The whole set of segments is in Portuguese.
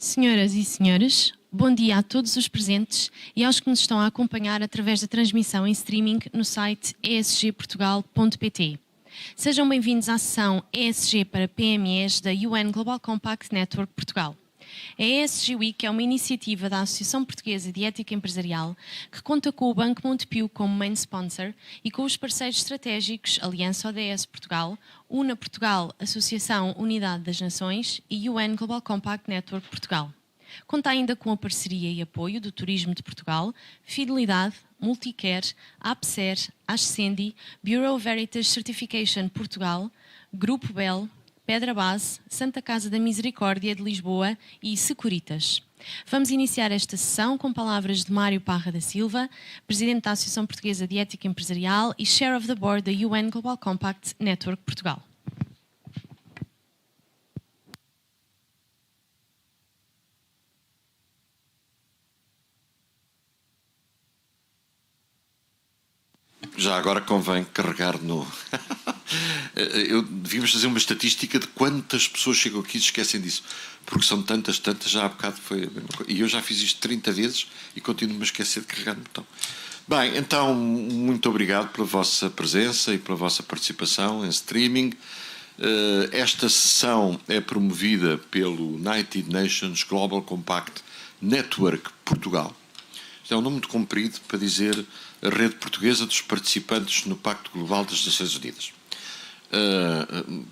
Senhoras e senhores, bom dia a todos os presentes e aos que nos estão a acompanhar através da transmissão em streaming no site esgportugal.pt. Sejam bem-vindos à sessão ESG para PMEs da UN Global Compact Network Portugal. A ESG Week é uma iniciativa da Associação Portuguesa de Ética Empresarial que conta com o Banco Montepio como main sponsor e com os parceiros estratégicos Aliança ODS Portugal, UNA Portugal, Associação Unidade das Nações e UN Global Compact Network Portugal. Conta ainda com a parceria e apoio do Turismo de Portugal, Fidelidade, Multicare, APSER, Ascendi, Bureau Veritas Certification Portugal, Grupo Bell, Pedra Base, Santa Casa da Misericórdia de Lisboa e Securitas. Vamos iniciar esta sessão com palavras de Mário Parra da Silva, Presidente da Associação Portuguesa de Ética Empresarial e Chair of the Board da UN Global Compact Network Portugal. Já agora convém carregar no... Devíamos fazer uma estatística de quantas pessoas chegam aqui e se esquecem disso. Porque são tantas, já há bocado foi a mesma coisa. E eu já fiz isto 30 vezes e continuo-me a esquecer de carregar no botão. Bem, então, muito obrigado pela vossa presença e pela vossa participação em streaming. Esta sessão é promovida pelo United Nations Global Compact Network Portugal. Isto é um nome muito comprido para dizer a rede portuguesa dos participantes no Pacto Global das Nações Unidas.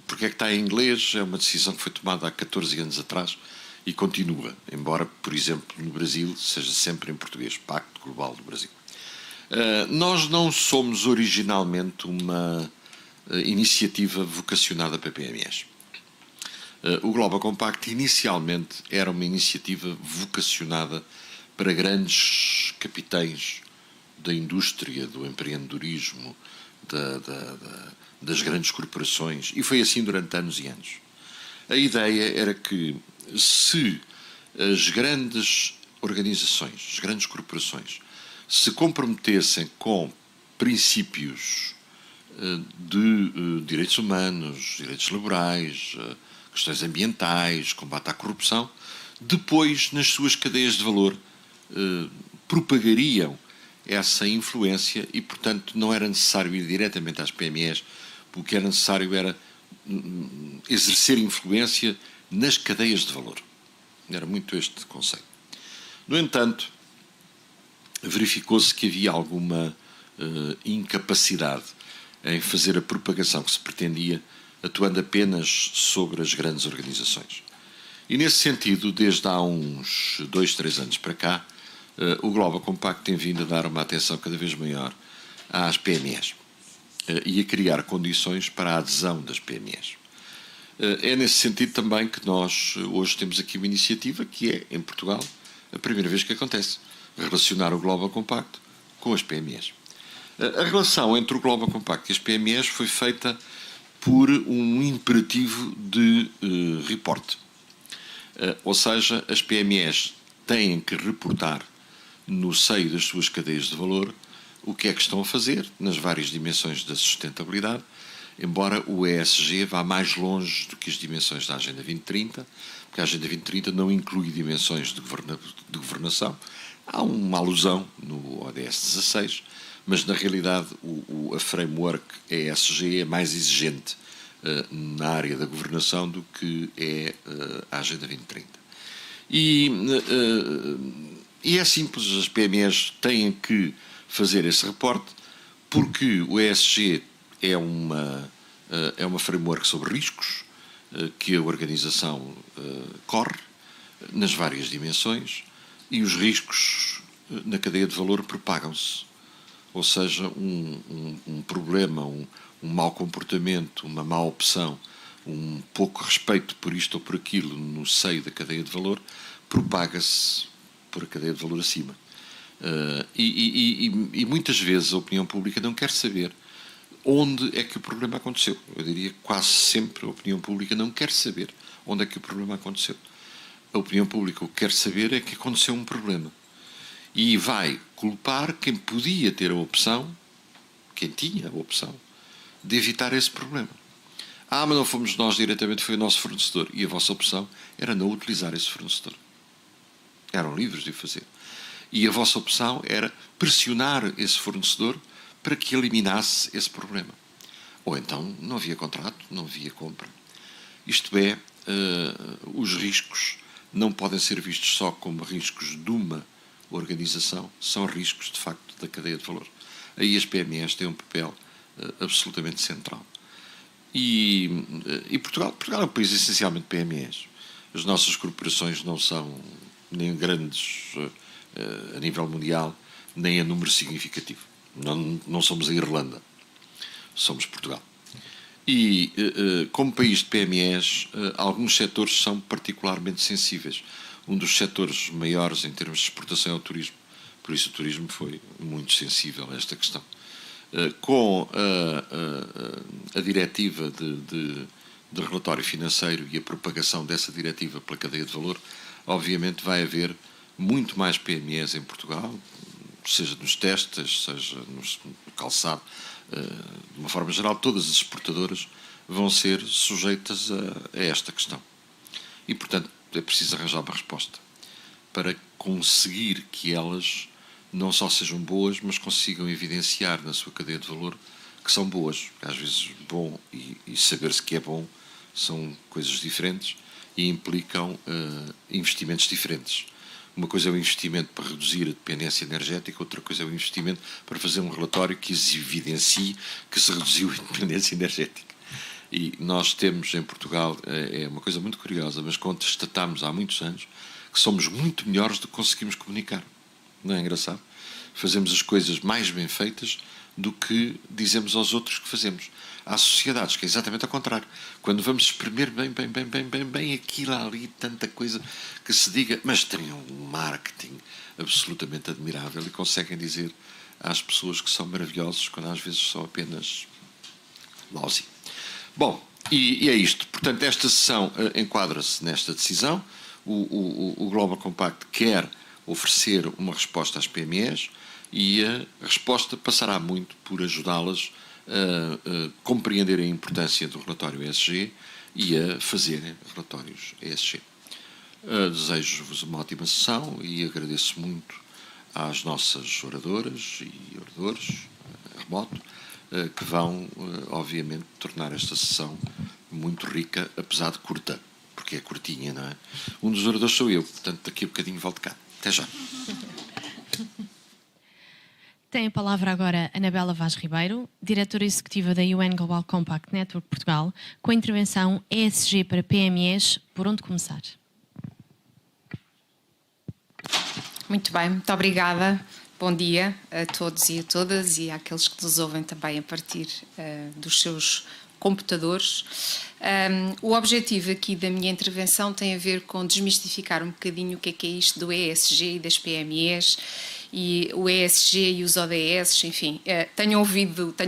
Porque é que está em inglês? É uma decisão que foi tomada há 14 anos atrás e continua, embora, por exemplo, no Brasil seja sempre em português, Pacto Global do Brasil. Nós não somos originalmente uma iniciativa vocacionada para PMEs. O Global Compact inicialmente era uma iniciativa vocacionada para grandes capitães da indústria, do empreendedorismo, das grandes corporações, e foi assim durante anos e anos. A ideia era que, se as grandes organizações, as grandes corporações, se comprometessem com princípios de direitos humanos, direitos laborais, questões ambientais, combate à corrupção, depois, nas suas cadeias de valor, propagariam essa influência e, portanto, não era necessário ir diretamente às PMEs, o que era necessário era exercer influência nas cadeias de valor. Era muito este conceito. No entanto, verificou-se que havia alguma incapacidade em fazer a propagação que se pretendia, atuando apenas sobre as grandes organizações. E, nesse sentido, desde há uns 2, 3 anos para cá, o Global Compact tem vindo a dar uma atenção cada vez maior às PMEs e a criar condições para a adesão das PMEs. É nesse sentido também que nós hoje temos aqui uma iniciativa que é, em Portugal, a primeira vez que acontece, relacionar o Global Compact com as PMEs. A relação entre o Global Compact e as PMEs foi feita por um imperativo de reporte. Ou seja, as PMEs têm que reportar no seio das suas cadeias de valor o que é que estão a fazer nas várias dimensões da sustentabilidade, embora o ESG vá mais longe do que as dimensões da Agenda 2030, porque a Agenda 2030 não inclui dimensões de governação. Há uma alusão no ODS 16, mas na realidade a framework ESG é mais exigente na área da governação do que é a Agenda 2030. E é simples, as PMEs têm que fazer esse reporte porque o ESG é uma framework sobre riscos que a organização corre nas várias dimensões e os riscos na cadeia de valor propagam-se. Ou seja, um problema, um mau comportamento, uma má opção, um pouco respeito por isto ou por aquilo no seio da cadeia de valor, propaga-se por a cadeia de valor acima. E muitas vezes a opinião pública não quer saber onde é que o problema aconteceu. Eu diria quase sempre a opinião pública não quer saber onde é que o problema aconteceu. A opinião pública o que quer saber é que aconteceu um problema. E vai culpar quem podia ter a opção, quem tinha a opção, de evitar esse problema. Mas não fomos nós diretamente, foi o nosso fornecedor. E a vossa opção era não utilizar esse fornecedor. Eram livres de o fazer. E a vossa opção era pressionar esse fornecedor para que eliminasse esse problema. Ou então não havia contrato, não havia compra. Isto é, os riscos não podem ser vistos só como riscos de uma organização, são riscos, de facto, da cadeia de valor. Aí as PMEs têm um papel absolutamente central. E Portugal é um país essencialmente PMEs. As nossas corporações não são nem grandes a nível mundial, nem a número significativo. Não somos a Irlanda, somos Portugal. E, como país de PMEs, alguns setores são particularmente sensíveis. Um dos setores maiores em termos de exportação é o turismo. Por isso o turismo foi muito sensível a esta questão. Com a diretiva de relatório financeiro e a propagação dessa diretiva pela cadeia de valor, obviamente vai haver muito mais PMEs em Portugal, seja nos testes, seja no calçado, de uma forma geral, todas as exportadoras vão ser sujeitas a esta questão. E, portanto, é preciso arranjar uma resposta para conseguir que elas não só sejam boas, mas consigam evidenciar na sua cadeia de valor que são boas. Às vezes, bom e saber-se que é bom são coisas diferentes e implicam investimentos diferentes. Uma coisa é o investimento para reduzir a dependência energética, outra coisa é o investimento para fazer um relatório que evidencie que se reduziu a dependência energética. E nós temos em Portugal, é uma coisa muito curiosa, mas constatamos há muitos anos que somos muito melhores do que conseguimos comunicar. Não é engraçado? Fazemos as coisas mais bem feitas do que dizemos aos outros que fazemos. Há sociedades que é exatamente ao contrário. Quando vamos exprimir bem aquilo ali, tanta coisa que se diga, mas têm um marketing absolutamente admirável e conseguem dizer às pessoas que são maravilhosos quando às vezes são apenas lousy. Bom, e é isto. Portanto, esta sessão enquadra-se nesta decisão. O Global Compact quer oferecer uma resposta às PMEs e a resposta passará muito por ajudá-las a compreender a importância do relatório ESG e a fazerem relatórios ESG. Desejo-vos uma ótima sessão e agradeço muito às nossas oradoras e oradores remoto que vão, obviamente, tornar esta sessão muito rica, apesar de curta, porque é curtinha, não é? Um dos oradores sou eu, portanto, daqui a bocadinho volto cá. Até já. Tem a palavra agora Anabela Vaz Ribeiro, diretora executiva da UN Global Compact Network Portugal, com a intervenção ESG para PMEs. Por onde começar? Muito bem, muito obrigada. Bom dia a todos e a todas e àqueles que nos ouvem também a partir dos seus computadores. O objetivo aqui da minha intervenção tem a ver com desmistificar um bocadinho o que é isto do ESG e das PMEs e o ESG e os ODS, enfim. Tenho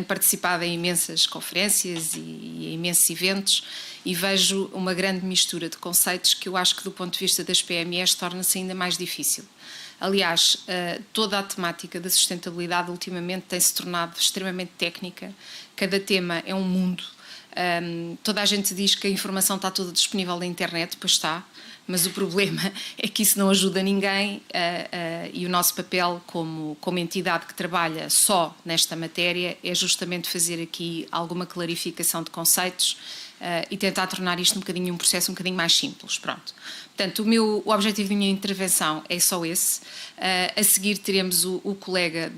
participado em imensas conferências e em imensos eventos e vejo uma grande mistura de conceitos que eu acho que do ponto de vista das PMEs torna-se ainda mais difícil. Aliás, toda a temática da sustentabilidade ultimamente tem-se tornado extremamente técnica, cada tema é um mundo. Toda a gente diz que a informação está toda disponível na internet, pois está, mas o problema é que isso não ajuda ninguém e o nosso papel como entidade que trabalha só nesta matéria é justamente fazer aqui alguma clarificação de conceitos e tentar tornar isto um processo um bocadinho mais simples. Pronto. Portanto, o objetivo da minha intervenção é só esse. A seguir teremos o colega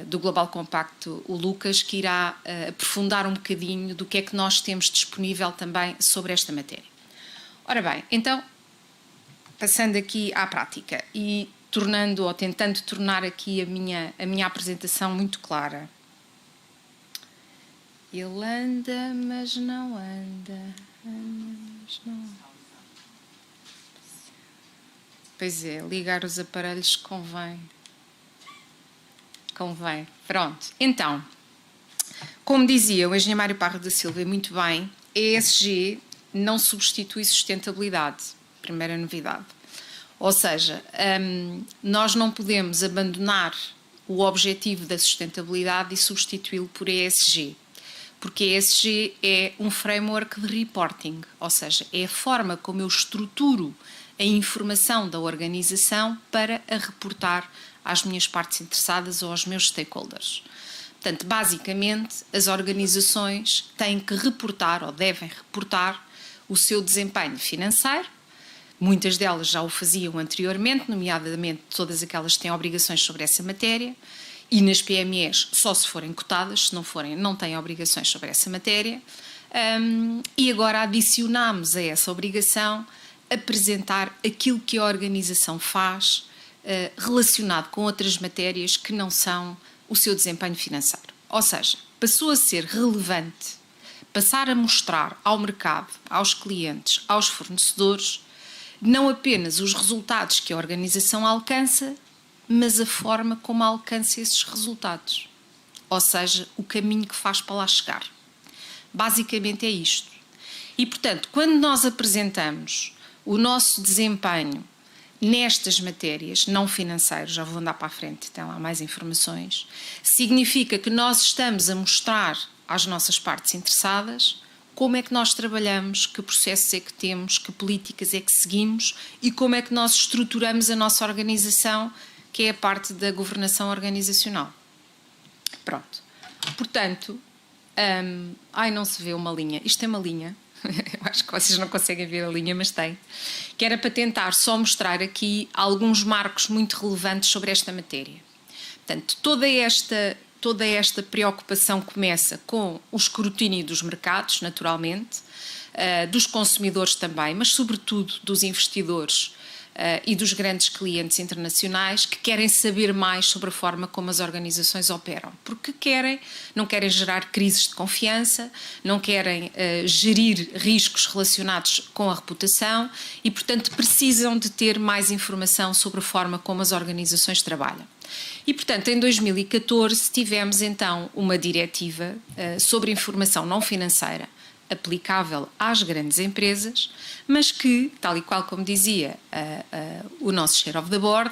do Global Compact, o Lucas, que irá aprofundar um bocadinho do que é que nós temos disponível também sobre esta matéria. Ora bem, então, passando aqui à prática e tentando tornar aqui a minha apresentação muito clara. Ele anda, mas não anda. Mas não. Pois é, ligar os aparelhos convém. Convém. Pronto. Então, como dizia o engenheiro Mário Parra da Silva, muito bem, ESG não substitui sustentabilidade. Primeira novidade. Ou seja, nós não podemos abandonar o objetivo da sustentabilidade e substituí-lo por ESG. Porque ESG é um framework de reporting, ou seja, é a forma como eu estruturo a informação da organização para a reportar às minhas partes interessadas ou aos meus stakeholders. Portanto, basicamente, as organizações têm que reportar ou devem reportar o seu desempenho financeiro. Muitas delas já o faziam anteriormente, nomeadamente todas aquelas que têm obrigações sobre essa matéria, e nas PMEs só se forem cotadas, se não forem, não têm obrigações sobre essa matéria. E agora adicionamos a essa obrigação apresentar aquilo que a organização faz relacionado com outras matérias que não são o seu desempenho financeiro. Ou seja, passou a ser relevante passar a mostrar ao mercado, aos clientes, aos fornecedores, não apenas os resultados que a organização alcança, mas a forma como alcança esses resultados. Ou seja, o caminho que faz para lá chegar. Basicamente é isto. E, portanto, quando nós apresentamos o nosso desempenho nestas matérias, não financeiras, já vou andar para a frente, tem lá mais informações, significa que nós estamos a mostrar às nossas partes interessadas como é que nós trabalhamos, que processos é que temos, que políticas é que seguimos e como é que nós estruturamos a nossa organização, que é a parte da governação organizacional. Pronto. Portanto, não se vê uma linha. Isto é uma linha. Eu acho que vocês não conseguem ver a linha, mas tem. Que era para tentar só mostrar aqui alguns marcos muito relevantes sobre esta matéria. Portanto, toda esta preocupação começa com o escrutínio dos mercados, naturalmente, dos consumidores também, mas sobretudo dos investidores e dos grandes clientes internacionais que querem saber mais sobre a forma como as organizações operam. Porque não querem gerar crises de confiança, não querem gerir riscos relacionados com a reputação e, portanto, precisam de ter mais informação sobre a forma como as organizações trabalham. E, portanto, em 2014 tivemos então uma diretiva sobre informação não financeira aplicável às grandes empresas, mas que, tal e qual como dizia o nosso Chair of the Board,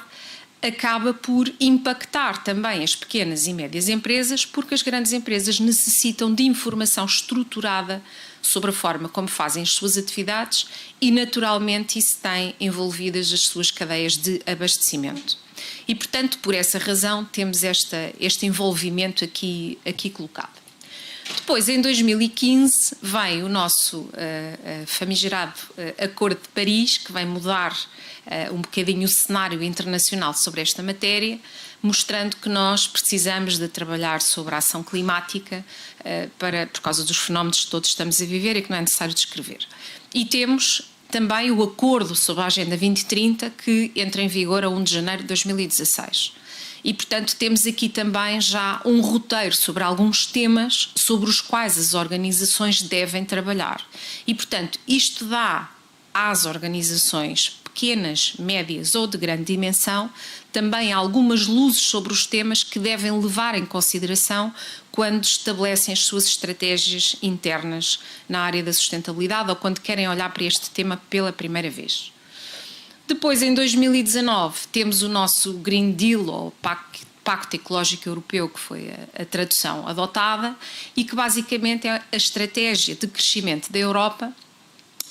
acaba por impactar também as pequenas e médias empresas, porque as grandes empresas necessitam de informação estruturada sobre a forma como fazem as suas atividades e, naturalmente, isso tem envolvidas as suas cadeias de abastecimento. E, portanto, por essa razão, temos este envolvimento aqui colocado. Depois, em 2015, vem o nosso famigerado Acordo de Paris, que vai mudar um bocadinho o cenário internacional sobre esta matéria, mostrando que nós precisamos de trabalhar sobre a ação climática por causa dos fenómenos que todos estamos a viver e que não é necessário descrever. E temos também o Acordo sobre a Agenda 2030, que entra em vigor a 1 de janeiro de 2016. E, portanto, temos aqui também já um roteiro sobre alguns temas sobre os quais as organizações devem trabalhar. E, portanto, isto dá às organizações pequenas, médias ou de grande dimensão também algumas luzes sobre os temas que devem levar em consideração quando estabelecem as suas estratégias internas na área da sustentabilidade ou quando querem olhar para este tema pela primeira vez. Depois, em 2019, temos o nosso Green Deal, ou Pacto Ecológico Europeu, que foi a tradução adotada, e que basicamente é a estratégia de crescimento da Europa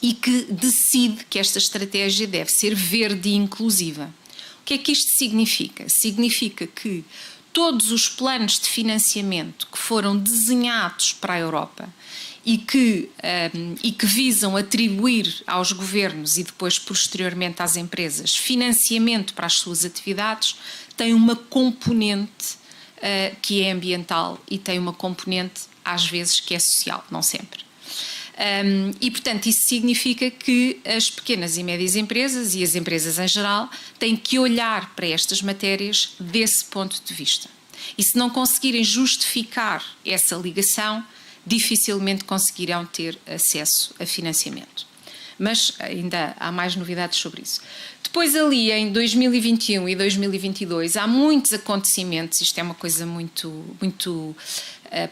e que decide que esta estratégia deve ser verde e inclusiva. O que é que isto significa? Significa que todos os planos de financiamento que foram desenhados para a Europa e que visam atribuir aos governos e depois posteriormente às empresas financiamento para as suas atividades, têm uma componente que é ambiental e tem uma componente às vezes que é social, não sempre. E, portanto, isso significa que as pequenas e médias empresas e as empresas em geral têm que olhar para estas matérias desse ponto de vista. E se não conseguirem justificar essa ligação, dificilmente conseguirão ter acesso a financiamento. Mas ainda há mais novidades sobre isso. Depois ali em 2021 e 2022 há muitos acontecimentos, isto é uma coisa muito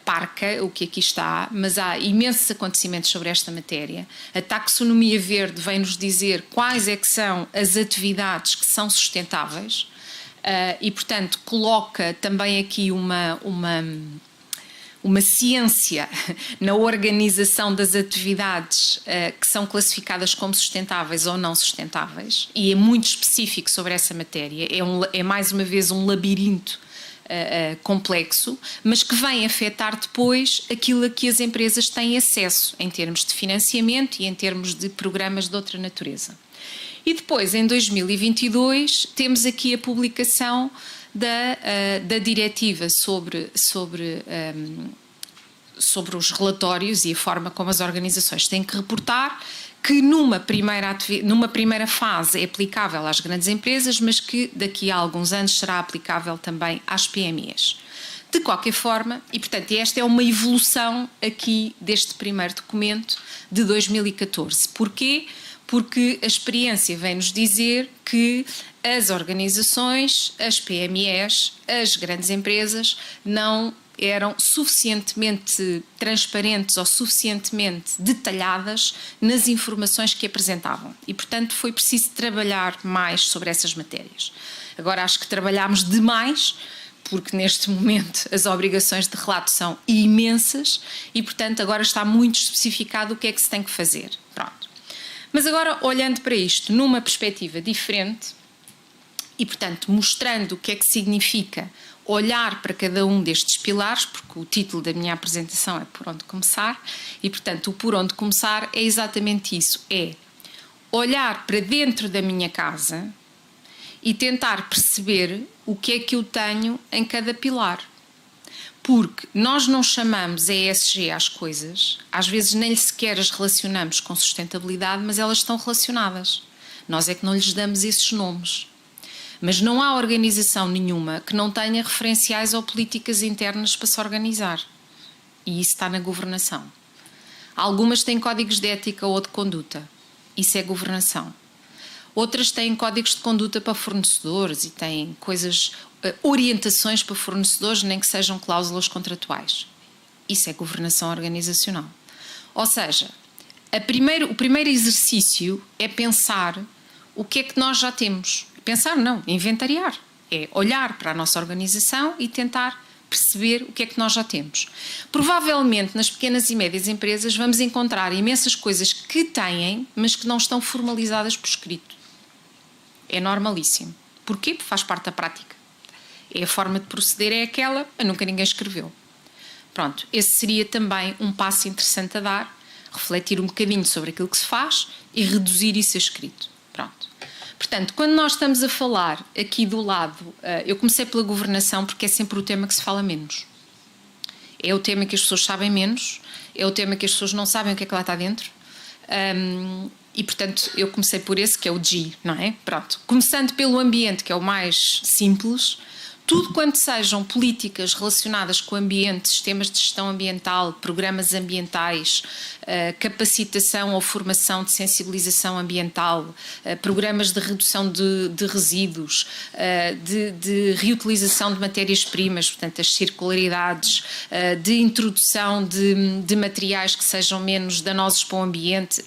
parca o que aqui está, mas há imensos acontecimentos sobre esta matéria. A taxonomia verde vem-nos dizer quais é que são as atividades que são sustentáveis e, portanto, coloca também aqui uma ciência na organização das atividades que são classificadas como sustentáveis ou não sustentáveis, e é muito específico sobre essa matéria. É mais uma vez um labirinto complexo, mas que vem afetar depois aquilo a que as empresas têm acesso em termos de financiamento e em termos de programas de outra natureza. E depois, em 2022, temos aqui a publicação da diretiva sobre os relatórios e a forma como as organizações têm que reportar, que numa primeira fase é aplicável às grandes empresas, mas que daqui a alguns anos será aplicável também às PMEs. De qualquer forma, e portanto esta é uma evolução aqui deste primeiro documento de 2014. Porquê? Porque a experiência vem-nos dizer que as organizações, as PMEs, as grandes empresas não eram suficientemente transparentes ou suficientemente detalhadas nas informações que apresentavam. E, portanto, foi preciso trabalhar mais sobre essas matérias. Agora, acho que trabalhámos demais, porque neste momento as obrigações de relato são imensas e, portanto, agora está muito especificado o que é que se tem que fazer. Pronto. Mas agora, olhando para isto numa perspectiva diferente e, portanto, mostrando o que é que significa olhar para cada um destes pilares, porque o título da minha apresentação é Por Onde Começar, e, portanto, o Por Onde Começar é exatamente isso, é olhar para dentro da minha casa e tentar perceber o que é que eu tenho em cada pilar. Porque nós não chamamos ESG às coisas, às vezes nem sequer as relacionamos com sustentabilidade, mas elas estão relacionadas. Nós é que não lhes damos esses nomes. Mas não há organização nenhuma que não tenha referenciais ou políticas internas para se organizar. E isso está na governação. Algumas têm códigos de ética ou de conduta. Isso é governação. Outras têm códigos de conduta para fornecedores e têm orientações para fornecedores, nem que sejam cláusulas contratuais. Isso é governação organizacional. Ou seja, o primeiro exercício é pensar o que é que nós já temos. Pensar não, inventariar. É olhar para a nossa organização e tentar perceber o que é que nós já temos. Provavelmente nas pequenas e médias empresas vamos encontrar imensas coisas que têm, mas que não estão formalizadas por escrito. É normalíssimo. Porquê? Porque faz parte da prática. A forma de proceder é aquela, nunca ninguém escreveu. Pronto, esse seria também um passo interessante a dar, refletir um bocadinho sobre aquilo que se faz e reduzir isso a escrito. Pronto. Portanto, quando nós estamos a falar aqui do lado, eu comecei pela governação porque é sempre o tema que se fala menos. É o tema que as pessoas sabem menos, é o tema que as pessoas não sabem o que é que lá está dentro. E, portanto, eu comecei por esse, que é o G, não é? Pronto. Começando pelo ambiente, que é o mais simples, tudo quanto sejam políticas relacionadas com o ambiente, sistemas de gestão ambiental, programas ambientais, capacitação ou formação de sensibilização ambiental, programas de redução de resíduos, de reutilização de matérias-primas, portanto, as circularidades, de introdução de materiais que sejam menos danosos para o ambiente,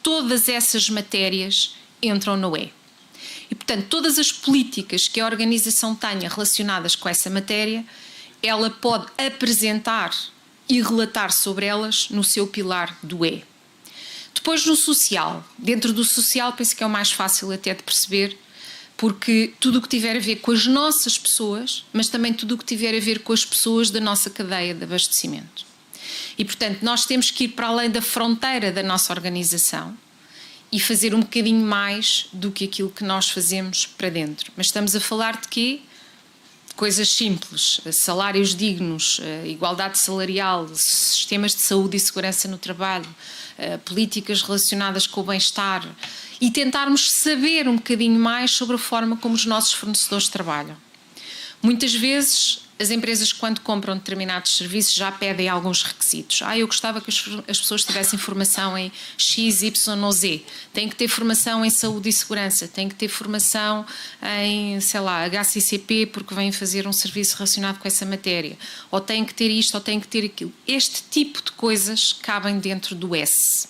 todas essas matérias entram no E. E, portanto, todas as políticas que a organização tenha relacionadas com essa matéria, ela pode apresentar e relatar sobre elas no seu pilar do E. Depois, no social. Dentro do social, penso que é o mais fácil até de perceber, porque tudo o que tiver a ver com as nossas pessoas, mas também tudo o que tiver a ver com as pessoas da nossa cadeia de abastecimento. E, portanto, nós temos que ir para além da fronteira da nossa organização e fazer um bocadinho mais do que aquilo que nós fazemos para dentro. Mas estamos a falar de quê? De coisas simples, salários dignos, igualdade salarial, sistemas de saúde e segurança no trabalho, políticas relacionadas com o bem-estar e tentarmos saber um bocadinho mais sobre a forma como os nossos fornecedores trabalham. Muitas vezes as empresas, quando compram determinados serviços, já pedem alguns requisitos. Eu gostava que as pessoas tivessem formação em X, Y ou Z. Tem que ter formação em saúde e segurança. Tem que ter formação em, sei lá, HCCP, porque vêm fazer um serviço relacionado com essa matéria. Ou tem que ter isto, ou tem que ter aquilo. Este tipo de coisas cabem dentro do S.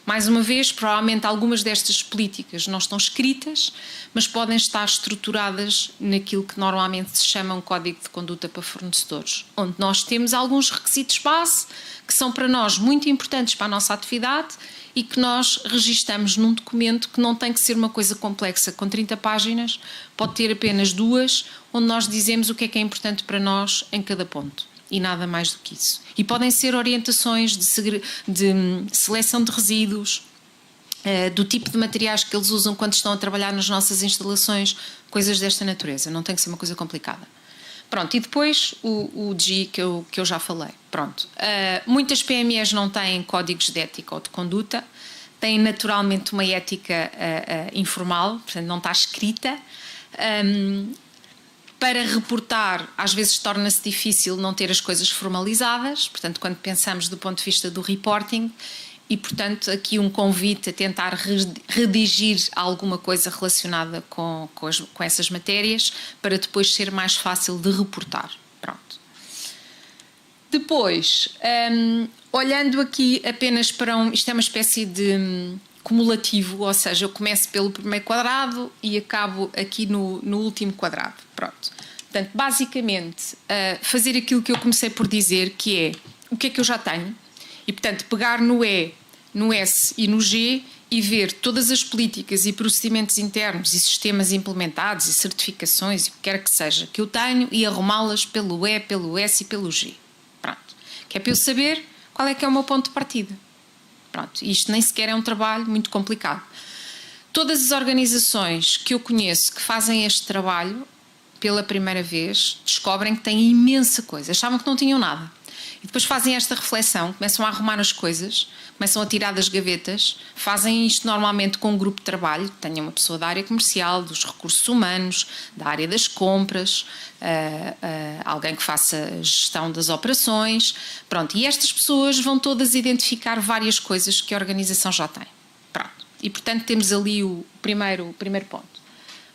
Mais uma vez, provavelmente algumas destas políticas não estão escritas, mas podem estar estruturadas naquilo que normalmente se chama um código de conduta para fornecedores, onde nós temos alguns requisitos base que são para nós muito importantes para a nossa atividade e que nós registamos num documento que não tem que ser uma coisa complexa com 30 páginas, pode ter apenas 2, onde nós dizemos o que é importante para nós em cada ponto. E nada mais do que isso. E podem ser orientações de seleção de resíduos, do tipo de materiais que eles usam quando estão a trabalhar nas nossas instalações, coisas desta natureza. Não tem que ser uma coisa complicada. Pronto, e depois o G que eu já falei. Pronto. Muitas PMEs não têm códigos de ética ou de conduta, têm naturalmente uma ética informal, portanto não está escrita. Para reportar, às vezes torna-se difícil não ter as coisas formalizadas, portanto, quando pensamos do ponto de vista do reporting, e, portanto, aqui um convite a tentar redigir alguma coisa relacionada com essas matérias, para depois ser mais fácil de reportar. Pronto. Depois, olhando aqui apenas para isto é uma espécie de cumulativo, ou seja, eu começo pelo primeiro quadrado e acabo aqui no último quadrado. Pronto. Portanto, basicamente, fazer aquilo que eu comecei por dizer, que é o que é que eu já tenho, e, portanto, pegar no E, no S e no G e ver todas as políticas e procedimentos internos e sistemas implementados e certificações e o que quer que seja que eu tenho e arrumá-las pelo E, pelo S e pelo G. Pronto. Que é para eu saber qual é que é o meu ponto de partida. Pronto, isto nem sequer é um trabalho muito complicado. Todas as organizações que eu conheço que fazem este trabalho pela primeira vez descobrem que têm imensa coisa. Achavam que não tinham nada. E depois fazem esta reflexão, começam a arrumar as coisas, começam a tirar das gavetas, fazem isto normalmente com um grupo de trabalho, tenha uma pessoa da área comercial, dos recursos humanos, da área das compras, alguém que faça gestão das operações, pronto. E estas pessoas vão todas identificar várias coisas que a organização já tem. Pronto. E, portanto, temos ali o primeiro ponto.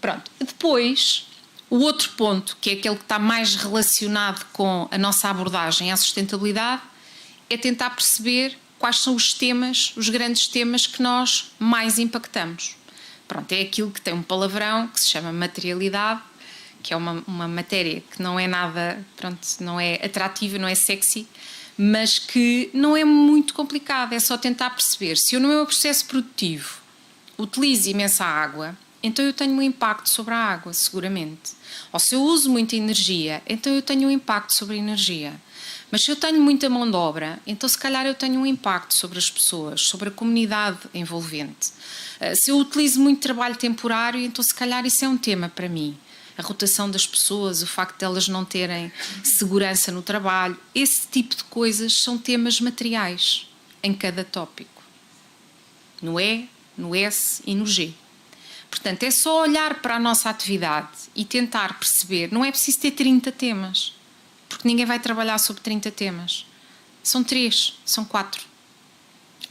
Pronto. Depois, o outro ponto, que é aquele que está mais relacionado com a nossa abordagem à sustentabilidade, é tentar perceber quais são os temas, os grandes temas que nós mais impactamos. Pronto, é aquilo que tem um palavrão que se chama materialidade, que é uma matéria que não é nada, pronto, não é atrativa, não é sexy, mas que não é muito complicado, é só tentar perceber. Se eu no meu processo produtivo utilizo imensa água, então eu tenho um impacto sobre a água, seguramente. Ou se eu uso muita energia, então eu tenho um impacto sobre a energia. Mas se eu tenho muita mão de obra, então se calhar eu tenho um impacto sobre as pessoas, sobre a comunidade envolvente. Se eu utilizo muito trabalho temporário, então se calhar isso é um tema para mim. A rotação das pessoas, o facto de elas não terem segurança no trabalho, esse tipo de coisas são temas materiais em cada tópico. No E, no S e no G. Portanto, é só olhar para a nossa atividade e tentar perceber. Não é preciso ter 30 temas, porque ninguém vai trabalhar sobre 30 temas. São 3, são 4.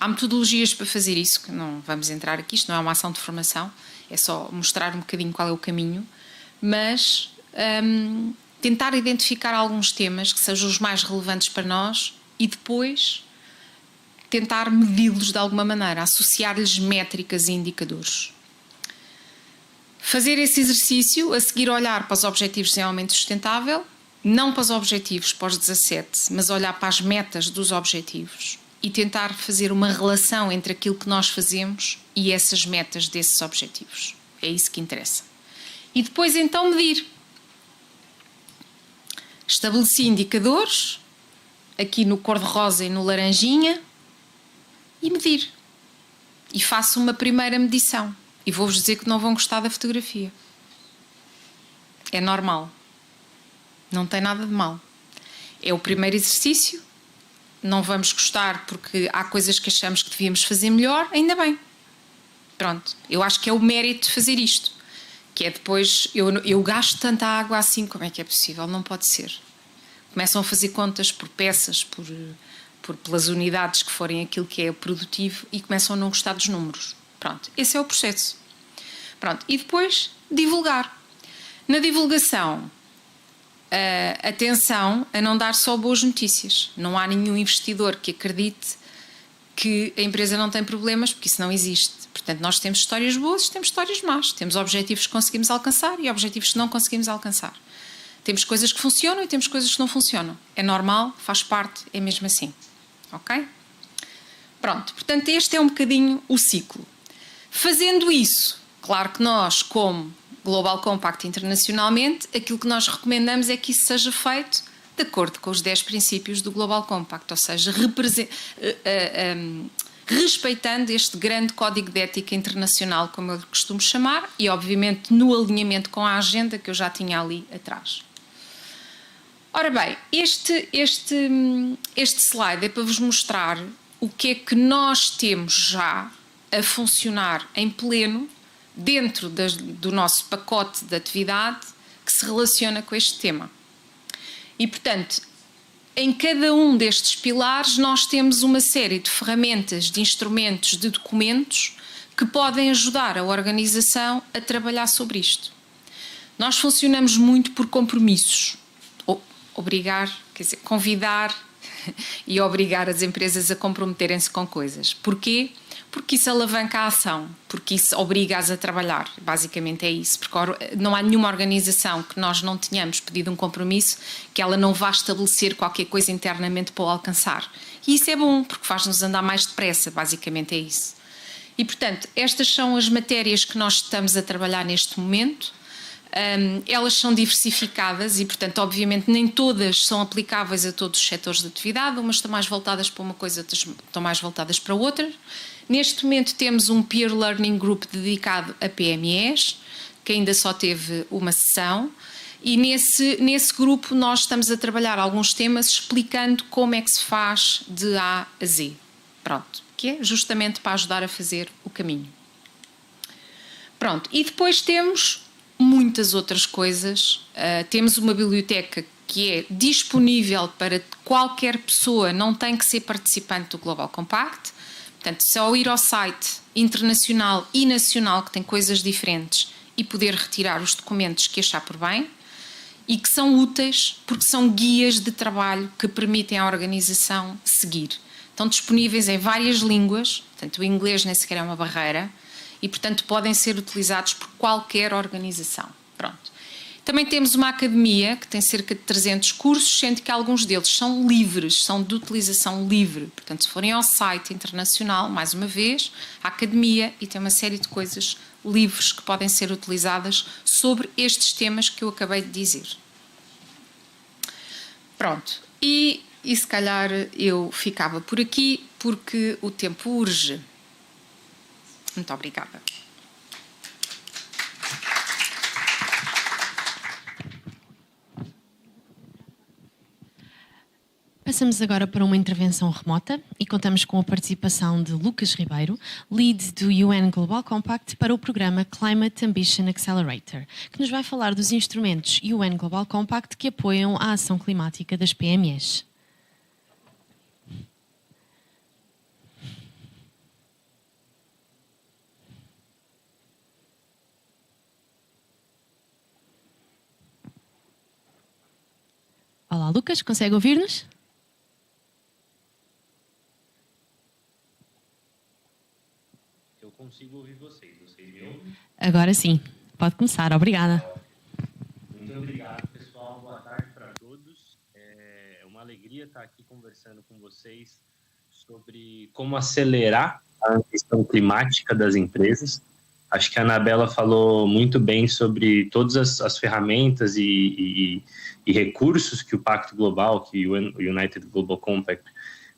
Há metodologias para fazer isso, que não vamos entrar aqui, isto não é uma ação de formação, é só mostrar um bocadinho qual é o caminho, mas tentar identificar alguns temas que sejam os mais relevantes para nós e depois tentar medi-los de alguma maneira, associar-lhes métricas e indicadores. Fazer esse exercício, a seguir olhar para os Objetivos de Desenvolvimento Sustentável, não para os objetivos, para os 17, mas olhar para as metas dos objetivos e tentar fazer uma relação entre aquilo que nós fazemos e essas metas desses objetivos. É isso que interessa. E depois então medir. Estabeleci indicadores, aqui no cor-de-rosa e no laranjinha, e medir. E faço uma primeira medição. E vou-vos dizer que não vão gostar da fotografia. É normal. Não tem nada de mal. É o primeiro exercício. Não vamos gostar porque há coisas que achamos que devíamos fazer melhor. Ainda bem. Pronto. Eu acho que é o mérito de fazer isto. Que é depois, eu gasto tanta água assim, como é que é possível? Não pode ser. Começam a fazer contas por peças, pelas unidades que forem aquilo que é produtivo e começam a não gostar dos números. Pronto, esse é o processo. Pronto, e depois divulgar. Na divulgação, atenção a não dar só boas notícias. Não há nenhum investidor que acredite que a empresa não tem problemas, porque isso não existe. Portanto, nós temos histórias boas e temos histórias más. Temos objetivos que conseguimos alcançar e objetivos que não conseguimos alcançar. Temos coisas que funcionam e temos coisas que não funcionam. É normal, faz parte, é mesmo assim. Ok? Pronto, portanto, este é um bocadinho o ciclo. Fazendo isso, claro que nós, como Global Compact internacionalmente, aquilo que nós recomendamos é que isso seja feito de acordo com os 10 princípios do Global Compact, ou seja, respeitando este grande código de ética internacional, como eu costumo chamar, e obviamente no alinhamento com a agenda que eu já tinha ali atrás. Ora bem, este slide é para vos mostrar o que é que nós temos já a funcionar em pleno dentro do nosso pacote de atividade que se relaciona com este tema. E, portanto, em cada um destes pilares nós temos uma série de ferramentas, de instrumentos, de documentos que podem ajudar a organização a trabalhar sobre isto. Nós funcionamos muito por compromissos. Convidar e obrigar as empresas a comprometerem-se com coisas. Porquê? Porque isso alavanca a ação, porque isso obriga-as a trabalhar. Basicamente é isso, porque não há nenhuma organização que nós não tenhamos pedido um compromisso que ela não vá estabelecer qualquer coisa internamente para o alcançar. E isso é bom, porque faz-nos andar mais depressa, basicamente é isso. E, portanto, estas são as matérias que nós estamos a trabalhar neste momento. Elas são diversificadas e, portanto, obviamente nem todas são aplicáveis a todos os setores de atividade, umas estão mais voltadas para uma coisa, outras estão mais voltadas para outra. Neste momento temos um Peer Learning Group dedicado a PMEs, que ainda só teve uma sessão, e nesse grupo nós estamos a trabalhar alguns temas explicando como é que se faz de A a Z. Pronto, que é justamente para ajudar a fazer o caminho. Pronto, e depois temos muitas outras coisas. Temos uma biblioteca que é disponível para qualquer pessoa, não tem que ser participante do Global Compact. Portanto, só ir ao site internacional e nacional, que tem coisas diferentes, e poder retirar os documentos que achar por bem e que são úteis porque são guias de trabalho que permitem à organização seguir. Estão disponíveis em várias línguas, portanto, o inglês nem sequer é uma barreira, e, portanto, podem ser utilizados por qualquer organização. Pronto. Também temos uma academia que tem cerca de 300 cursos, sendo que alguns deles são livres, são de utilização livre. Portanto, se forem ao site internacional, mais uma vez, a academia, e tem uma série de coisas livres que podem ser utilizadas sobre estes temas que eu acabei de dizer. Pronto. E se calhar eu ficava por aqui, porque o tempo urge. Muito obrigada. Passamos agora para uma intervenção remota e contamos com a participação de Lucas Ribeiro, lead do UN Global Compact para o programa Climate Ambition Accelerator, que nos vai falar dos instrumentos UN Global Compact que apoiam a ação climática das PMEs. Olá, Lucas, consegue ouvir-nos? Eu consigo ouvir vocês. Vocês me ouvem? Agora sim. Pode começar. Obrigada. Muito obrigado, pessoal. Boa tarde para todos. É uma alegria estar aqui conversando com vocês sobre como acelerar a questão climática das empresas. Acho que a Anabela falou muito bem sobre todas as ferramentas e recursos que o Pacto Global, que o United Global Compact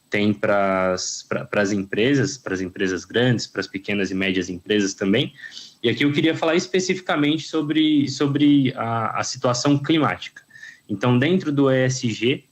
tem para as empresas grandes, para as pequenas e médias empresas também. E aqui eu queria falar especificamente sobre a situação climática. Então, dentro do ESG,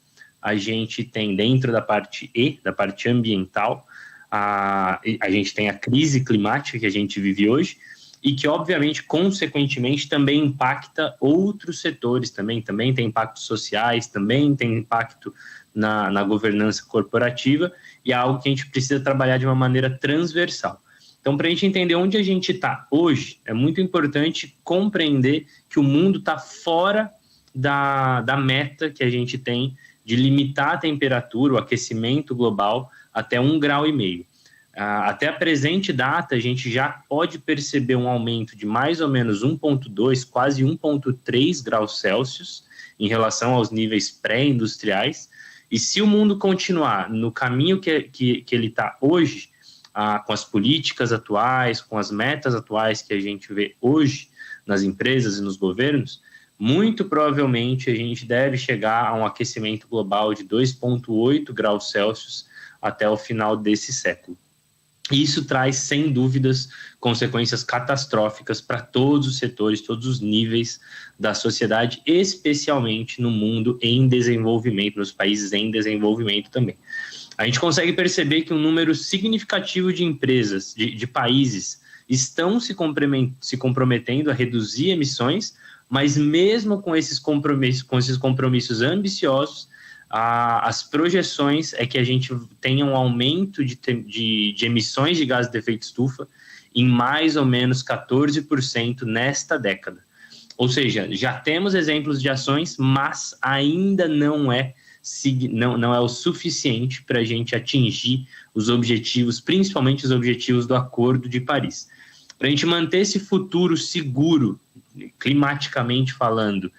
a gente tem, dentro da parte E, da parte ambiental, a gente tem a crise climática que a gente vive hoje, e que, obviamente, consequentemente, também impacta outros setores, também tem impactos sociais, também tem impacto na governança corporativa, e é algo que a gente precisa trabalhar de uma maneira transversal. Então, para a gente entender onde a gente está hoje, é muito importante compreender que o mundo está fora da meta que a gente tem de limitar a temperatura, o aquecimento global, até 1,5 graus. Até a presente data, a gente já pode perceber um aumento de mais ou menos 1,2, quase 1,3 graus Celsius em relação aos níveis pré-industriais. E se o mundo continuar no caminho que ele está hoje, com as políticas atuais, com as metas atuais que a gente vê hoje nas empresas e nos governos, muito provavelmente a gente deve chegar a um aquecimento global de 2,8 graus Celsius até o final desse século. Isso traz, sem dúvidas, consequências catastróficas para todos os setores, todos os níveis da sociedade, especialmente no mundo em desenvolvimento, nos países em desenvolvimento também. A gente consegue perceber que um número significativo de empresas, de países, estão se comprometendo a reduzir emissões, mas mesmo com esses compromissos ambiciosos, as projeções é que a gente tenha um aumento de emissões de gás de efeito estufa em mais ou menos 14% nesta década. Ou seja, já temos exemplos de ações, mas ainda não é o suficiente para a gente atingir os objetivos, principalmente os objetivos do Acordo de Paris. Para a gente manter esse futuro seguro, climaticamente falando,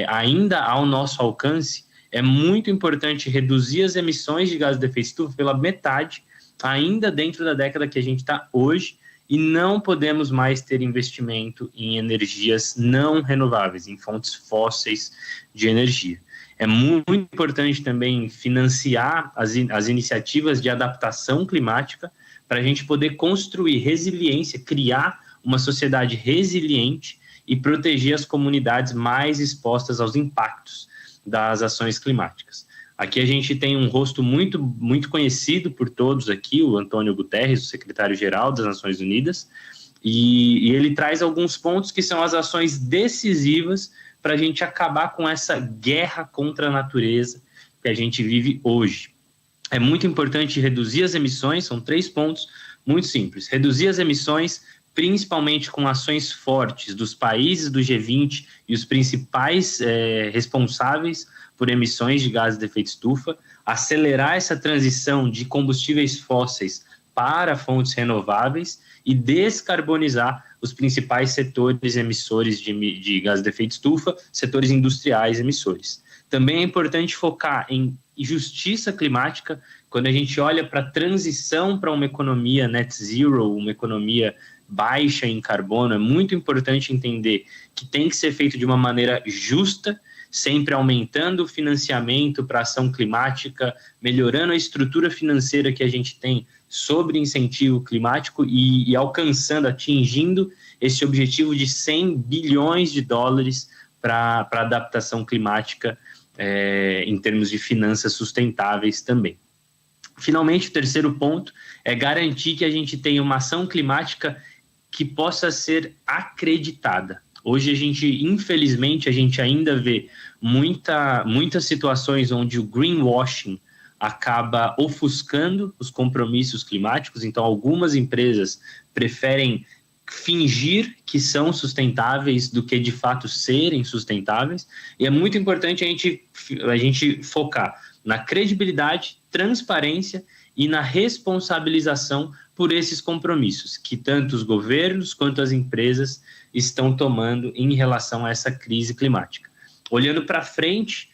ainda ao nosso alcance, é muito importante reduzir as emissões de gás de efeito estufa pela metade, ainda dentro da década que a gente está hoje, e não podemos mais ter investimento em energias não renováveis, em fontes fósseis de energia. É muito importante também financiar as iniciativas de adaptação climática para a gente poder construir resiliência, criar uma sociedade resiliente e proteger as comunidades mais expostas aos impactos das ações climáticas. Aqui a gente tem um rosto muito, muito conhecido por todos aqui, o Antônio Guterres, o secretário-geral das Nações Unidas, e ele traz alguns pontos que são as ações decisivas para a gente acabar com essa guerra contra a natureza que a gente vive hoje. É muito importante reduzir as emissões, são 3 pontos muito simples. Reduzir as emissões, principalmente com ações fortes dos países do G20 e os principais responsáveis por emissões de gases de efeito estufa, acelerar essa transição de combustíveis fósseis para fontes renováveis e descarbonizar os principais setores emissores de gases de efeito estufa, setores industriais emissores. Também é importante focar em justiça climática, quando a gente olha para a transição para uma economia net zero, uma economia baixa em carbono, é muito importante entender que tem que ser feito de uma maneira justa, sempre aumentando o financiamento para a ação climática, melhorando a estrutura financeira que a gente tem sobre incentivo climático e atingindo esse objetivo de 100 bilhões de dólares para adaptação climática em termos de finanças sustentáveis também. Finalmente, o terceiro ponto é garantir que a gente tenha uma ação climática que possa ser acreditada. Hoje, infelizmente, a gente ainda vê muitas situações onde o greenwashing acaba ofuscando os compromissos climáticos. Então, algumas empresas preferem fingir que são sustentáveis do que, de fato, serem sustentáveis. E é muito importante a gente focar na credibilidade, transparência e na responsabilização por esses compromissos que tanto os governos quanto as empresas estão tomando em relação a essa crise climática. Olhando para frente,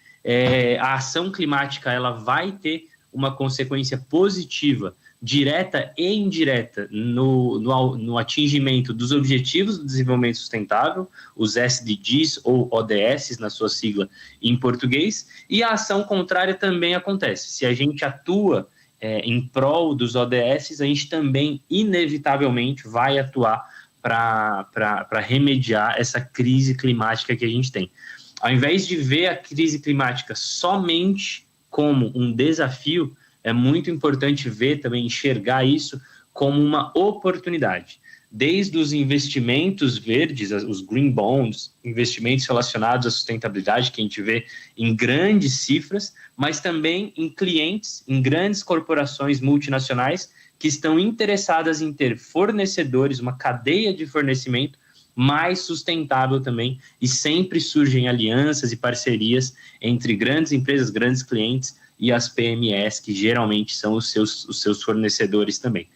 a ação climática ela vai ter uma consequência positiva, direta e indireta, no atingimento dos Objetivos do Desenvolvimento Sustentável, os SDGs ou ODS, na sua sigla em português, e a ação contrária também acontece. Se a gente atua em prol dos ODS, a gente também, inevitavelmente, vai atuar para remediar essa crise climática que a gente tem. Ao invés de ver a crise climática somente como um desafio, é muito importante ver também, enxergar isso como uma oportunidade. Desde os investimentos verdes, os green bonds, investimentos relacionados à sustentabilidade, que a gente vê em grandes cifras, mas também em clientes, em grandes corporações multinacionais que estão interessadas em ter fornecedores, uma cadeia de fornecimento mais sustentável também, e sempre surgem alianças e parcerias entre grandes empresas, grandes clientes e as PMEs, que geralmente são os seus fornecedores também.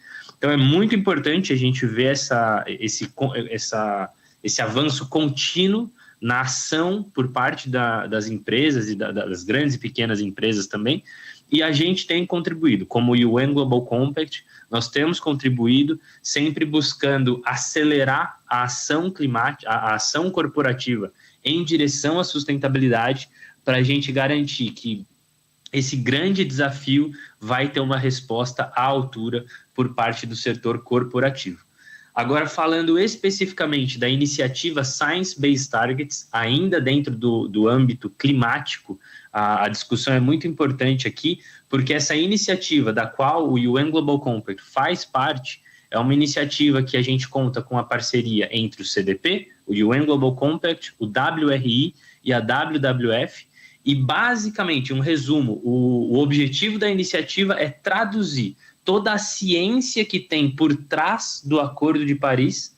Então, é muito importante a gente ver esse avanço contínuo na ação por parte das empresas e das grandes e pequenas empresas também, e a gente tem contribuído, como o UN Global Compact, nós temos contribuído sempre buscando acelerar a ação climática, a ação corporativa em direção à sustentabilidade, para a gente garantir que esse grande desafio vai ter uma resposta à altura por parte do setor corporativo. Agora, falando especificamente da iniciativa Science Based Targets, ainda dentro do âmbito climático, a discussão é muito importante aqui, porque essa iniciativa da qual o UN Global Compact faz parte, é uma iniciativa que a gente conta com a parceria entre o CDP, o UN Global Compact, o WRI e a WWF, e basicamente, um resumo, o objetivo da iniciativa é traduzir toda a ciência que tem por trás do Acordo de Paris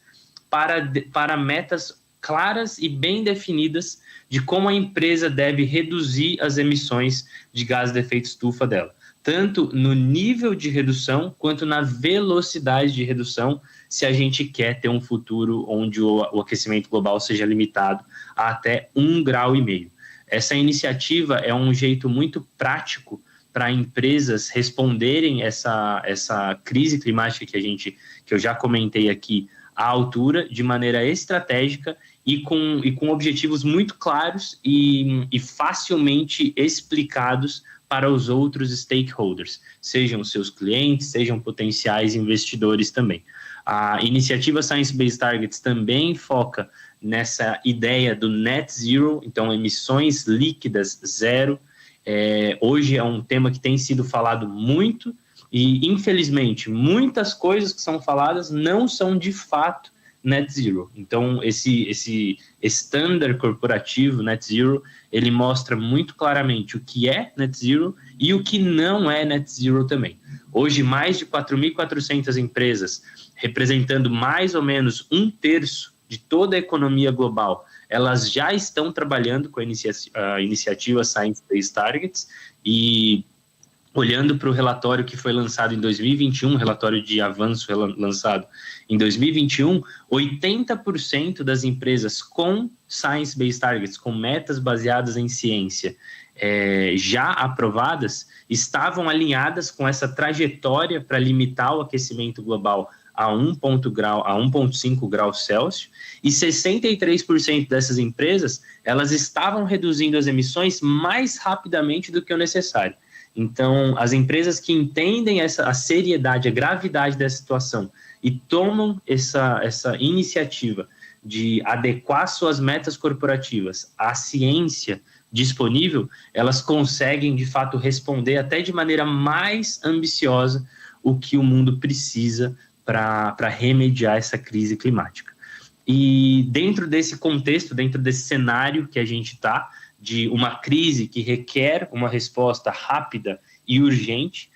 para metas claras e bem definidas de como a empresa deve reduzir as emissões de gases de efeito estufa dela, tanto no nível de redução quanto na velocidade de redução, se a gente quer ter um futuro onde o aquecimento global seja limitado a até 1,5 graus. Essa iniciativa é um jeito muito prático para empresas responderem essa crise climática que eu já comentei aqui à altura, de maneira estratégica e com objetivos muito claros e facilmente explicados para os outros stakeholders, sejam os seus clientes, sejam potenciais investidores também. A iniciativa Science Based Targets também foca nessa ideia do net zero, então emissões líquidas zero. Hoje é um tema que tem sido falado muito e, infelizmente, muitas coisas que são faladas não são de fato net zero. Então, esse standard corporativo net zero, ele mostra muito claramente o que é net zero e o que não é net zero também. Hoje, mais de 4.400 empresas, representando mais ou menos 1/3 de toda a economia global, elas já estão trabalhando com a iniciativa Science Based Targets, e olhando para o relatório que foi lançado em 2021, relatório de avanço lançado em 2021, 80% das empresas com Science Based Targets, com metas baseadas em ciência, já aprovadas, estavam alinhadas com essa trajetória para limitar o aquecimento global a 1,5 graus Celsius, e 63% dessas empresas, elas estavam reduzindo as emissões mais rapidamente do que o necessário. Então, as empresas que entendem a seriedade, a gravidade dessa situação e tomam essa iniciativa de adequar suas metas corporativas à ciência disponível, elas conseguem, de fato, responder até de maneira mais ambiciosa o que o mundo precisa para remediar essa crise climática. E dentro desse contexto, dentro desse cenário que a gente está, de uma crise que requer uma resposta rápida e urgente,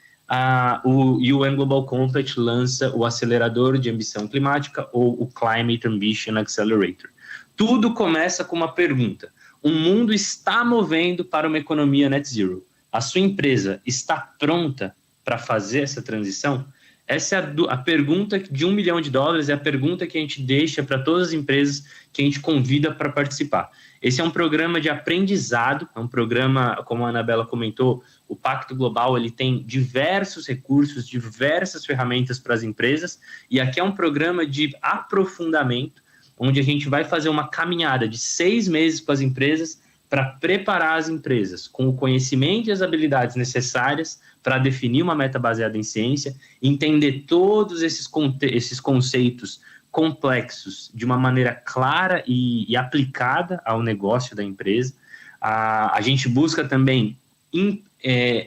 o UN Global Compact lança o Acelerador de Ambição Climática, ou o Climate Ambition Accelerator. Tudo começa com uma pergunta: o mundo está movendo para uma economia net zero. A sua empresa está pronta para fazer essa transição? Essa é a pergunta de $1 milhão, é a pergunta que a gente deixa para todas as empresas que a gente convida para participar. Esse é um programa de aprendizado, é um programa, como a Anabela comentou, o Pacto Global ele tem diversos recursos, diversas ferramentas para as empresas, e aqui é um programa de aprofundamento, onde a gente vai fazer uma caminhada de 6 meses com as empresas para preparar as empresas com o conhecimento e as habilidades necessárias para definir uma meta baseada em ciência, entender todos esses conceitos complexos de uma maneira clara e aplicada ao negócio da empresa. A gente busca também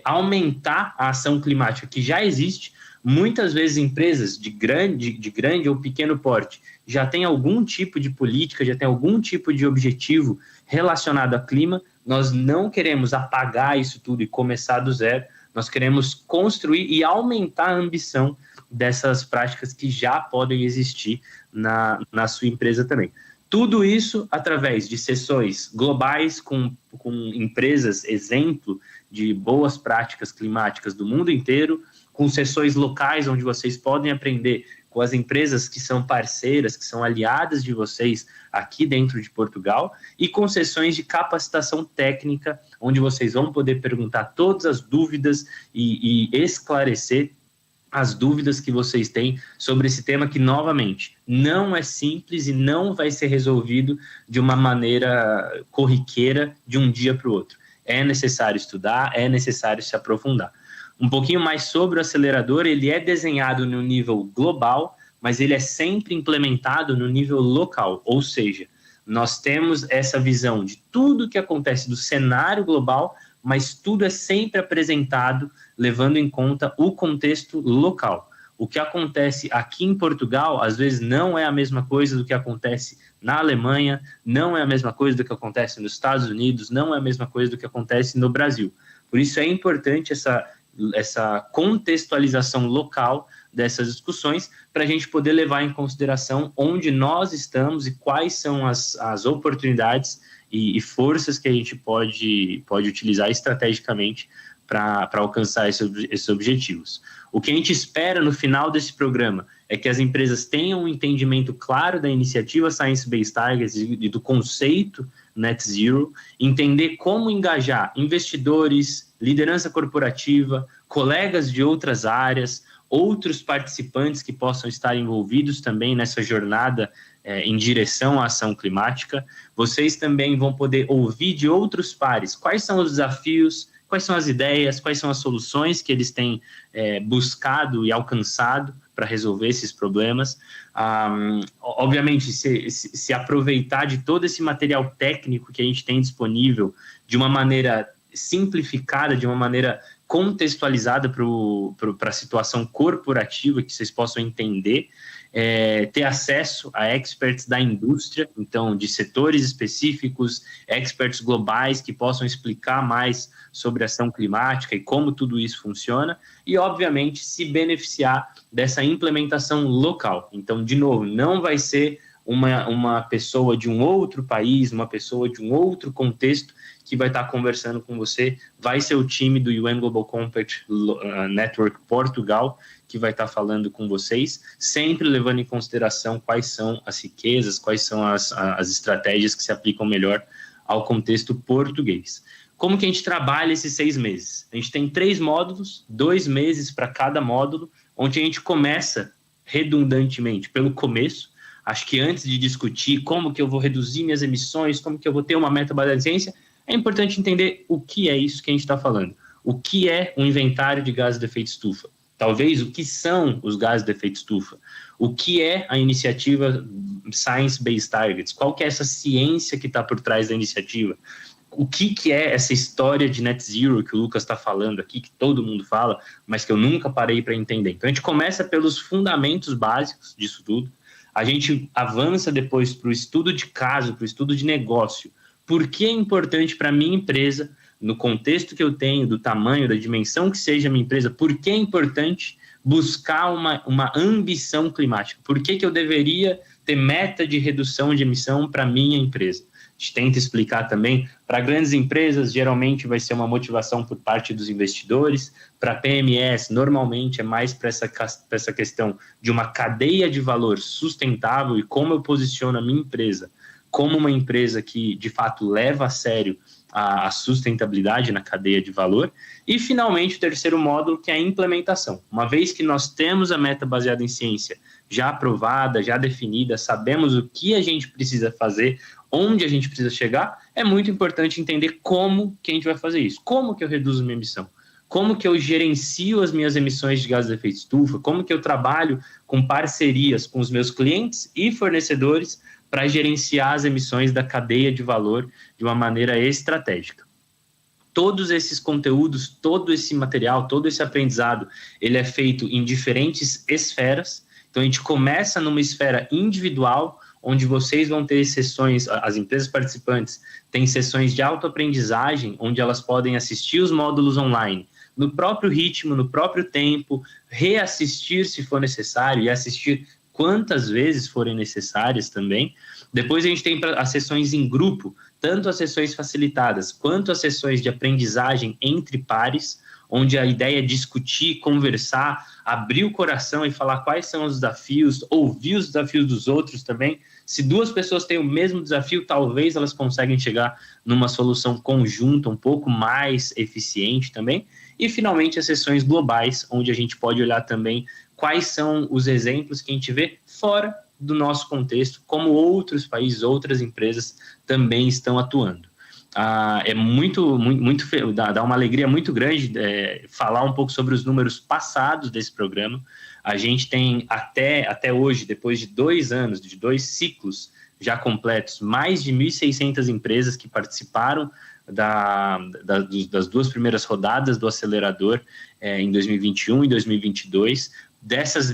aumentar a ação climática que já existe. Muitas vezes empresas de grande ou pequeno porte já têm algum tipo de política, já têm algum tipo de objetivo relacionado a clima. Nós não queremos apagar isso tudo e começar do zero. Nós queremos construir e aumentar a ambição dessas práticas que já podem existir na sua empresa também. Tudo isso através de sessões globais com empresas exemplo de boas práticas climáticas do mundo inteiro, com sessões locais onde vocês podem aprender com as empresas que são parceiras, que são aliadas de vocês aqui dentro de Portugal, e com sessões de capacitação técnica, onde vocês vão poder perguntar todas as dúvidas e esclarecer as dúvidas que vocês têm sobre esse tema que, novamente, não é simples e não vai ser resolvido de uma maneira corriqueira de um dia para o outro. É necessário estudar, é necessário se aprofundar. Um pouquinho mais sobre o acelerador, ele é desenhado no nível global, mas ele é sempre implementado no nível local, ou seja, nós temos essa visão de tudo que acontece do cenário global, mas tudo é sempre apresentado levando em conta o contexto local. O que acontece aqui em Portugal, às vezes, não é a mesma coisa do que acontece na Alemanha, não é a mesma coisa do que acontece nos Estados Unidos, não é a mesma coisa do que acontece no Brasil. Por isso é importante essa contextualização local dessas discussões para a gente poder levar em consideração onde nós estamos e quais são as oportunidades e forças que a gente pode utilizar estrategicamente para alcançar esses objetivos. O que a gente espera no final desse programa é que as empresas tenham um entendimento claro da iniciativa Science Based Targets e do conceito Net Zero, entender como engajar investidores, liderança corporativa, colegas de outras áreas, outros participantes que possam estar envolvidos também nessa jornada em direção à ação climática. Vocês também vão poder ouvir de outros pares quais são os desafios, quais são as ideias, quais são as soluções que eles têm buscado e alcançado para resolver esses problemas. Obviamente, se aproveitar de todo esse material técnico que a gente tem disponível de uma maneira simplificada, de uma maneira contextualizada para a situação corporativa, que vocês possam entender, ter acesso a experts da indústria, então de setores específicos, experts globais que possam explicar mais sobre a ação climática e como tudo isso funciona, e obviamente se beneficiar dessa implementação local. Então, de novo, não vai ser uma pessoa de um outro país, uma pessoa de um outro contexto que vai estar conversando com você, vai ser o time do UN Global Compact Network Portugal que vai estar falando com vocês, sempre levando em consideração quais são as riquezas, quais são as estratégias que se aplicam melhor ao contexto português. Como que a gente trabalha esses 6 meses? A gente tem 3 módulos, 2 meses para cada módulo, onde a gente começa redundantemente pelo começo. Acho que antes de discutir como que eu vou reduzir minhas emissões, como que eu vou ter uma meta baseada em ciência, é importante entender o que é isso que a gente está falando. O que é um inventário de gases de efeito estufa? Talvez o que são os gases de efeito estufa? O que é a iniciativa Science Based Targets? Qual que é essa ciência que está por trás da iniciativa? O que é essa história de Net Zero que o Lucas está falando aqui, que todo mundo fala, mas que eu nunca parei para entender? Então, a gente começa pelos fundamentos básicos disso tudo. A gente avança depois para o estudo de caso, para o estudo de negócio. Por que é importante para a minha empresa, no contexto que eu tenho, do tamanho, da dimensão que seja a minha empresa, por que é importante buscar uma ambição climática? Por que eu deveria ter meta de redução de emissão para a minha empresa? A gente tenta explicar também, para grandes empresas, geralmente vai ser uma motivação por parte dos investidores, para PMS, normalmente é mais para essa questão de uma cadeia de valor sustentável e como eu posiciono a minha empresa como uma empresa que, de fato, leva a sério a sustentabilidade na cadeia de valor. E, finalmente, o terceiro módulo, que é a implementação. Uma vez que nós temos a meta baseada em ciência já aprovada, já definida, sabemos o que a gente precisa fazer, onde a gente precisa chegar, é muito importante entender como que a gente vai fazer isso. Como que eu reduzo minha emissão? Como que eu gerencio as minhas emissões de gases de efeito estufa? Como que eu trabalho com parcerias com os meus clientes e fornecedores para gerenciar as emissões da cadeia de valor de uma maneira estratégica. Todos esses conteúdos, todo esse material, todo esse aprendizado, ele é feito em diferentes esferas. Então, a gente começa numa esfera individual, onde vocês vão ter sessões, as empresas participantes têm sessões de autoaprendizagem, onde elas podem assistir os módulos online, no próprio ritmo, no próprio tempo, reassistir se for necessário e assistir quantas vezes forem necessárias também. Depois a gente tem as sessões em grupo, tanto as sessões facilitadas quanto as sessões de aprendizagem entre pares, onde a ideia é discutir, conversar, abrir o coração e falar quais são os desafios, ouvir os desafios dos outros também. Se duas pessoas têm o mesmo desafio, talvez elas conseguem chegar numa solução conjunta um pouco mais eficiente também. E, finalmente, as sessões globais, onde a gente pode olhar também quais são os exemplos que a gente vê fora do nosso contexto, como outros países, outras empresas também estão atuando. É dá uma alegria muito grande falar um pouco sobre os números passados desse programa. A gente tem até hoje, depois de 2 anos, de 2 ciclos já completos, mais de 1.600 empresas que participaram das 2 primeiras rodadas do acelerador em 2021 e 2022. Dessas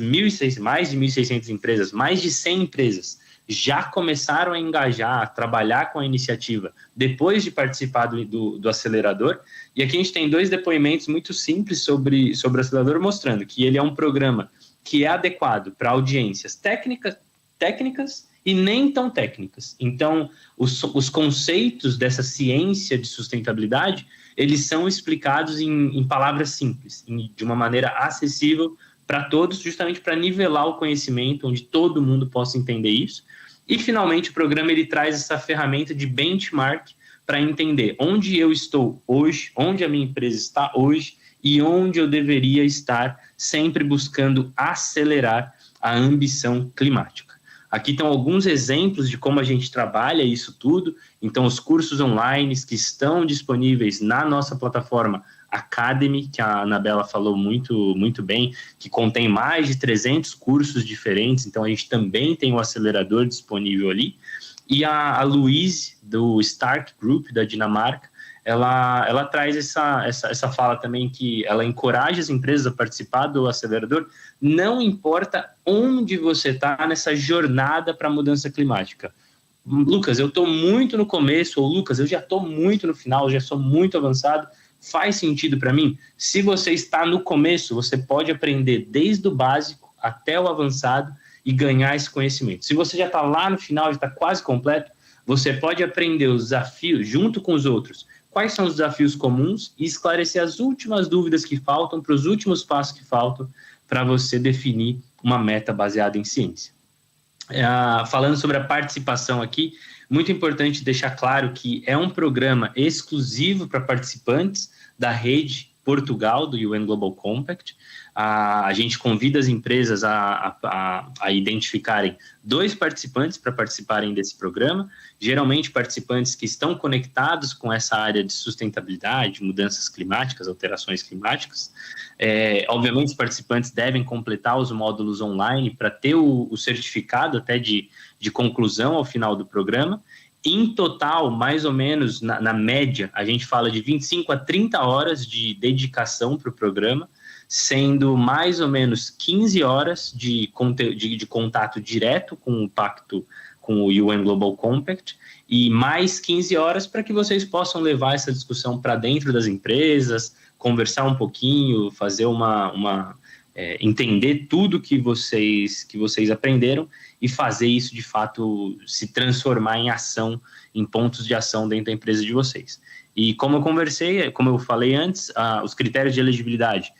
mais de 1.600 empresas, mais de 100 empresas já começaram a engajar, a trabalhar com a iniciativa depois de participar do acelerador. E aqui a gente tem 2 depoimentos muito simples sobre o acelerador, mostrando que ele é um programa que é adequado para audiências técnicas e nem tão técnicas. Então, os conceitos dessa ciência de sustentabilidade, eles são explicados em palavras simples, de uma maneira acessível para todos, justamente para nivelar o conhecimento, onde todo mundo possa entender isso. E, finalmente, o programa ele traz essa ferramenta de benchmark para entender onde eu estou hoje, onde a minha empresa está hoje e onde eu deveria estar, sempre buscando acelerar a ambição climática. Aqui estão alguns exemplos de como a gente trabalha isso tudo. Então, os cursos online que estão disponíveis na nossa plataforma Academy, que a Anabela falou muito bem, que contém mais de 300 cursos diferentes. Então, a gente também tem o acelerador disponível ali. E a Louise, do Stark Group, da Dinamarca, ela traz essa fala também, que ela encoraja as empresas a participar do acelerador, não importa onde você está nessa jornada para a mudança climática. Lucas, eu estou muito no começo, ou Lucas, eu já estou muito no final, já sou muito avançado. Faz sentido para mim? Se você está no começo, você pode aprender desde o básico até o avançado e ganhar esse conhecimento. Se você já está lá no final, já está quase completo, você pode aprender os desafios junto com os outros. Quais são os desafios comuns e esclarecer as últimas dúvidas que faltam, para os últimos passos que faltam, para você definir uma meta baseada em ciência. Falando sobre a participação aqui, muito importante deixar claro que é um programa exclusivo para participantes da rede Portugal, do UN Global Compact. A gente convida as empresas a identificarem 2 participantes para participarem desse programa, geralmente participantes que estão conectados com essa área de sustentabilidade, mudanças climáticas, alterações climáticas. Obviamente, os participantes devem completar os módulos online para ter o certificado até de conclusão ao final do programa. Em total, mais ou menos, na média, a gente fala de 25 a 30 horas de dedicação para o programa, sendo mais ou menos 15 horas de contato direto com o pacto, com o UN Global Compact, e mais 15 horas para que vocês possam levar essa discussão para dentro das empresas, conversar um pouquinho, fazer entender tudo que vocês aprenderam e fazer isso, de fato, se transformar em ação, em pontos de ação dentro da empresa de vocês. E como eu falei antes, os critérios de elegibilidade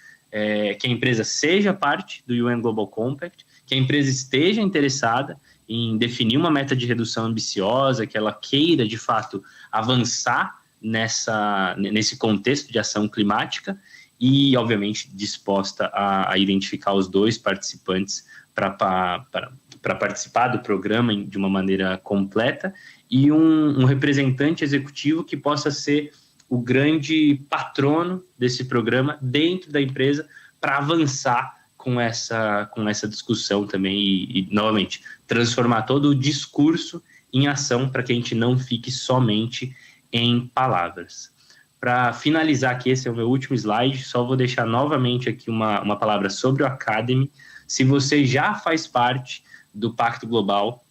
que a empresa seja parte do UN Global Compact, que a empresa esteja interessada em definir uma meta de redução ambiciosa, que ela queira, de fato, avançar nesse contexto de ação climática e, obviamente, disposta a identificar os 2 participantes para participar do programa de uma maneira completa e um representante executivo que possa ser o grande patrono desse programa dentro da empresa para avançar com essa discussão também e, novamente, transformar todo o discurso em ação para que a gente não fique somente em palavras. Para finalizar aqui, esse é o meu último slide, só vou deixar novamente aqui uma palavra sobre o Academy. Se você já faz parte do Pacto Global,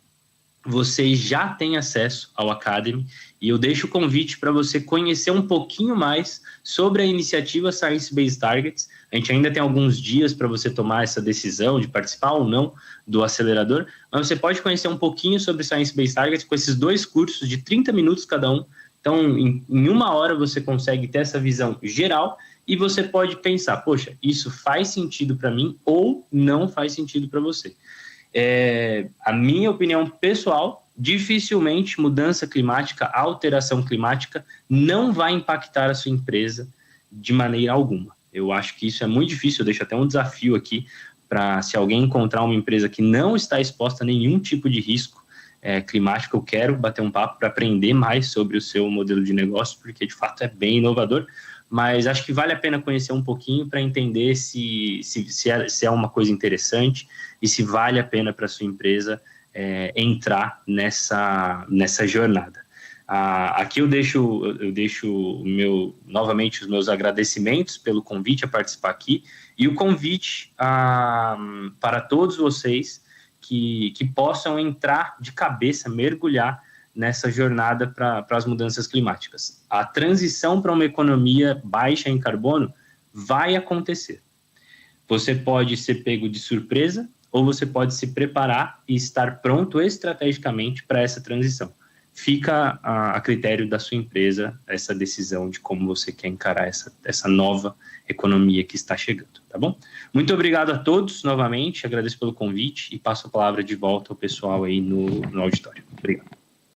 vocês já têm acesso ao Academy e eu deixo o convite para você conhecer um pouquinho mais sobre a iniciativa Science Based Targets. A gente ainda tem alguns dias para você tomar essa decisão de participar ou não do acelerador, mas você pode conhecer um pouquinho sobre Science Based Targets com esses 2 cursos de 30 minutos cada um. Então, em 1 hora você consegue ter essa visão geral e você pode pensar, poxa, isso faz sentido para mim ou não faz sentido para você. A minha opinião pessoal, dificilmente mudança climática, alteração climática não vai impactar a sua empresa de maneira alguma. Eu acho que isso é muito difícil, eu deixo até um desafio aqui para se alguém encontrar uma empresa que não está exposta a nenhum tipo de risco climático, eu quero bater um papo para aprender mais sobre o seu modelo de negócio, porque de fato é bem inovador, mas acho que vale a pena conhecer um pouquinho para entender se é uma coisa interessante e se vale a pena para a sua empresa entrar nessa jornada. Aqui eu deixo novamente os meus agradecimentos pelo convite a participar aqui e o convite para todos vocês que possam entrar de cabeça, mergulhar nessa jornada para as mudanças climáticas. A transição para uma economia baixa em carbono vai acontecer. Você pode ser pego de surpresa ou você pode se preparar e estar pronto estrategicamente para essa transição. Fica a critério da sua empresa essa decisão de como você quer encarar essa nova economia que está chegando, tá bom? Muito obrigado a todos novamente, agradeço pelo convite e passo a palavra de volta ao pessoal aí no auditório. Obrigado.